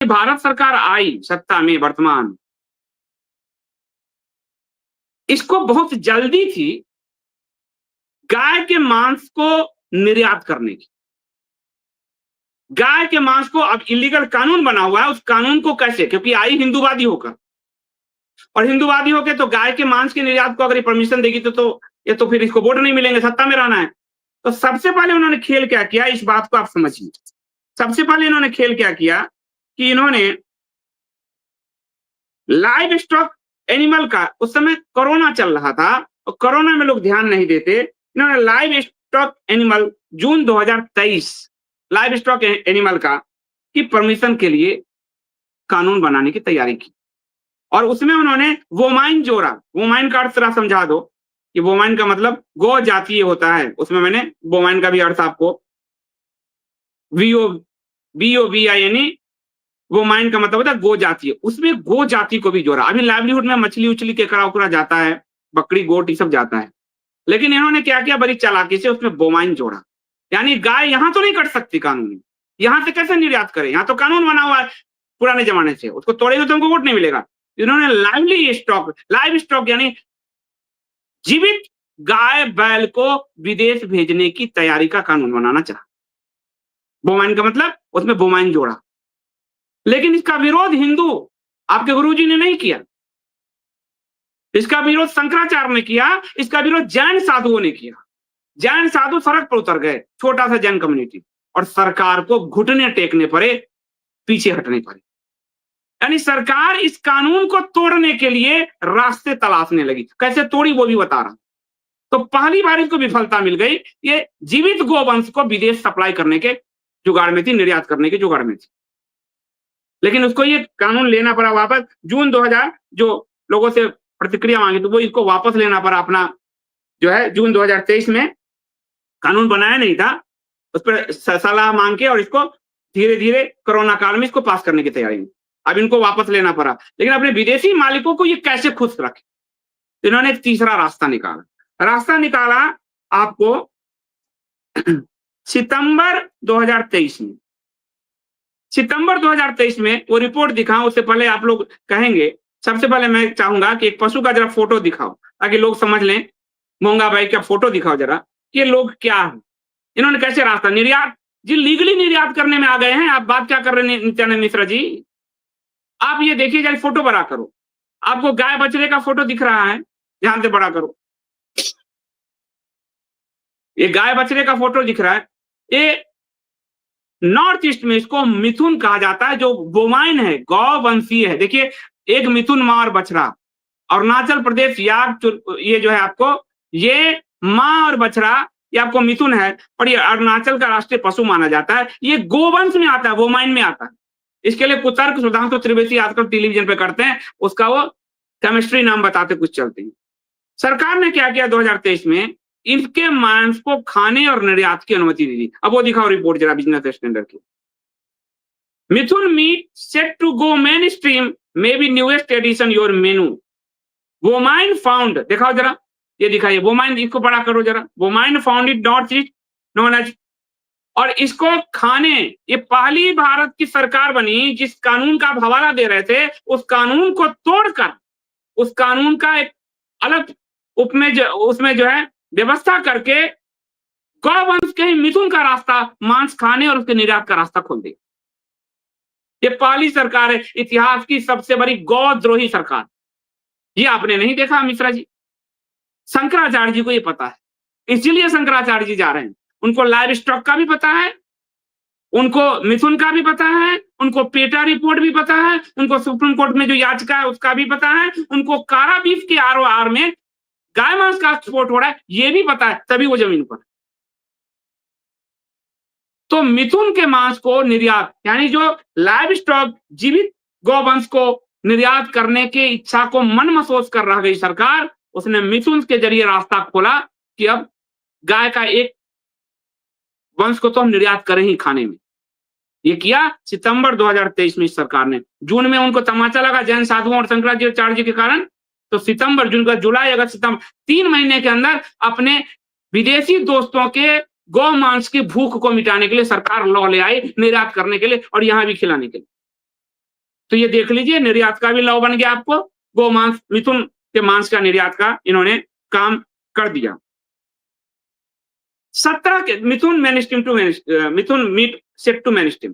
भारत सरकार आई सत्ता में वर्तमान, इसको बहुत जल्दी थी गाय के मांस को निर्यात करने की। गाय के मांस को अब इलीगल कानून बना हुआ है, उस कानून को कैसे, क्योंकि आई हिंदूवादी होकर, और हिंदूवादी होकर तो गाय के मांस के निर्यात को अगर ये परमिशन देगी तो ये तो फिर इसको वोट नहीं मिलेंगे, सत्ता में रहना है। तो सबसे पहले उन्होंने खेल क्या किया, इस बात को आप समझिए। सबसे पहले इन्होंने खेल क्या किया कि इन्होंने लाइव स्टॉक एनिमल का, उस समय कोरोना चल रहा था और कोरोना में लोग ध्यान नहीं देते, इन्होंने लाइव स्टॉक एनिमल जून 2023 लाइव स्टॉक एनिमल का की परमिशन के लिए कानून बनाने की तैयारी की। और उसमें उन्होंने वोमाइन जोड़ा। वोमाइन का अर्थ जरा समझा दो कि वोमाइन का मतलब गो जातीय होता है, उसमें मैंने वोमाइन का भी अर्थ आपको VOVINE वोमाइन का मतलब होता है गो जातीय, उसमें गो जाति को भी जोड़ा। अभी लाइवलीहुड में मछली उछली केकड़ा उकड़ा जाता है, बकरी गोट ये सब जाता है, लेकिन इन्होंने क्या किया, बड़ी चालाकी से उसमें वोमाइन जोड़ा। यानी गाय यहां तो नहीं कट सकती कानून, यहां से कैसे निर्यात करें, यहां तो कानून बना हुआ है पुराने जमाने से, उसको तोड़ेगा तो हमको वोट नहीं मिलेगा। इन्होंने लाइव स्टॉक यानी जीवित गाय बैल को विदेश भेजने की तैयारी का कानून बनाना चाहा। वोमाइन का मतलब उसमें वोमाइन जोड़ा, लेकिन इसका विरोध हिंदू आपके गुरुजी ने नहीं किया, इसका विरोध शंकराचार्य ने किया, इसका विरोध जैन साधुओं ने किया। जैन साधु सड़क पर उतर गए, छोटा सा जैन कम्युनिटी, और सरकार को घुटने टेकने पड़े, पीछे हटने पड़े। यानी सरकार इस कानून को तोड़ने के लिए रास्ते तलाशने लगी, कैसे तोड़ी वो भी बता रहा। तो पहली बार इसको विफलता मिल गई, ये जीवित गोवंश को विदेश सप्लाई करने के जुगाड़ में थी, निर्यात करने के जुगाड़ में थी, लेकिन उसको ये कानून लेना पड़ा वापस। जून 2000 जो लोगों से प्रतिक्रिया मांगी तो वो इसको वापस लेना पड़ा अपना, जो है जून 2023 में कानून बनाया नहीं था, उस पर सलाह मांग के, और इसको धीरे धीरे कोरोना काल में इसको पास करने की तैयारी में अब इनको वापस लेना पड़ा। लेकिन अपने विदेशी मालिकों को ये कैसे खुश रखे, तो इन्होंने एक तीसरा रास्ता निकाला आपको सितंबर 2023 में। सितंबर 2023 में वो रिपोर्ट दिखाऊं उससे पहले आप लोग कहेंगे, सबसे पहले मैं चाहूंगा कि एक पशु का जरा फोटो दिखाओ ताकि लोग समझ लें। मोंगा भाई का फोटो दिखाओ जरा, ये लोग क्या है, इन्होंने कैसे रास्ता निर्यात जी लीगली निर्यात करने में आ गए हैं। आप बात क्या कर रहे हैं नित्यानंद मिश्रा जी, आप ये देखिए जरा फोटो बड़ा करो, आपको गाय बछड़े का फोटो दिख रहा है, ध्यान से बड़ा करो, ये गाय बछड़े का फोटो दिख रहा है। ये नॉर्थ ईस्ट में इसको मिथुन कहा जाता है, जो बोमाइन है, गौवंशीय है। देखिए एक मिथुन मां और बछड़ा, अरुणाचल प्रदेश ये जो है आपको, ये मां और बछड़ा ये आपको मिथुन है, और ये अरुणाचल का राष्ट्रीय पशु माना जाता है। ये गोवंश में आता है, वोमाइन में आता है। इसके लिए कुतर्क सुधांशु त्रिवेदी आजकल टेलीविजन पे करते हैं, उसका वो केमिस्ट्री नाम बताते कुछ चलते हैं। सरकार ने क्या किया 2023 में, इनके मांस को खाने और निर्यात की अनुमति दी थी। अब वो दिखाओ रिपोर्ट जरा बिजनेस स्टैंडर्ड की। Mithun meat set to go mainstream may be newest addition your menu. वोमाइन फाउंड, दिखाओ जरा, ये दिखाइए वोमाइन, इसको बड़ा करो जरा। वोमाइन found it north east known as, और इसको खाने, ये पहली भारत की सरकार बनी जिस कानून का आप हवाला दे रहे थे, उस कानून को तोड़कर, उस कानून का एक अलग उसमें जो है व्यवस्था करके गौवंश के मिथुन का रास्ता, मांस खाने और उसके निर्यात का रास्ता खोल दिया। ये पहली सरकार है इतिहास की सबसे बड़ी गौद्रोही सरकार। ये आपने नहीं देखा मिश्रा जी, शंकराचार्य जी को ये पता है, इसलिए शंकराचार्य जी जा रहे हैं। उनको लाइव स्टॉक का भी पता है, उनको मिथुन का भी पता है, उनको पेटा रिपोर्ट भी पता है, उनको सुप्रीम कोर्ट में जो याचिका है उसका भी पता है, उनको कारा बीफ के ROR में गाय मांस का एक्सपोर्ट हो रहा है ये भी पता है, तभी वो जमीन पर। तो मिथुन के मांस को निर्यात, यानी जो लाइव स्टॉक जीवित गौवंश को निर्यात करने की इच्छा को मन महसूस कर रह गई सरकार, उसने मिथुन के जरिए रास्ता खोला कि अब गाय का एक वंश को तो हम निर्यात करें ही खाने में। ये किया सितंबर 2023 में इस सरकार ने। जून में उनको तमाचा लगा जैन साधुओं और शंकराचार्य जी के कारण, तो सितंबर, जून का, जुलाई, अगस्त, सितंबर, 3 महीने के अंदर अपने विदेशी दोस्तों के गौ मांस की भूख को मिटाने के लिए सरकार लॉ ले आई, निर्यात करने के लिए और यहां भी खिलाने के लिए। तो ये देख लीजिए निर्यात का भी लॉ बन गया आपको, गोमांस मिथुन के मांस का निर्यात का इन्होंने काम कर दिया। 17 के mithun mainstream to mithun meat set to mainstream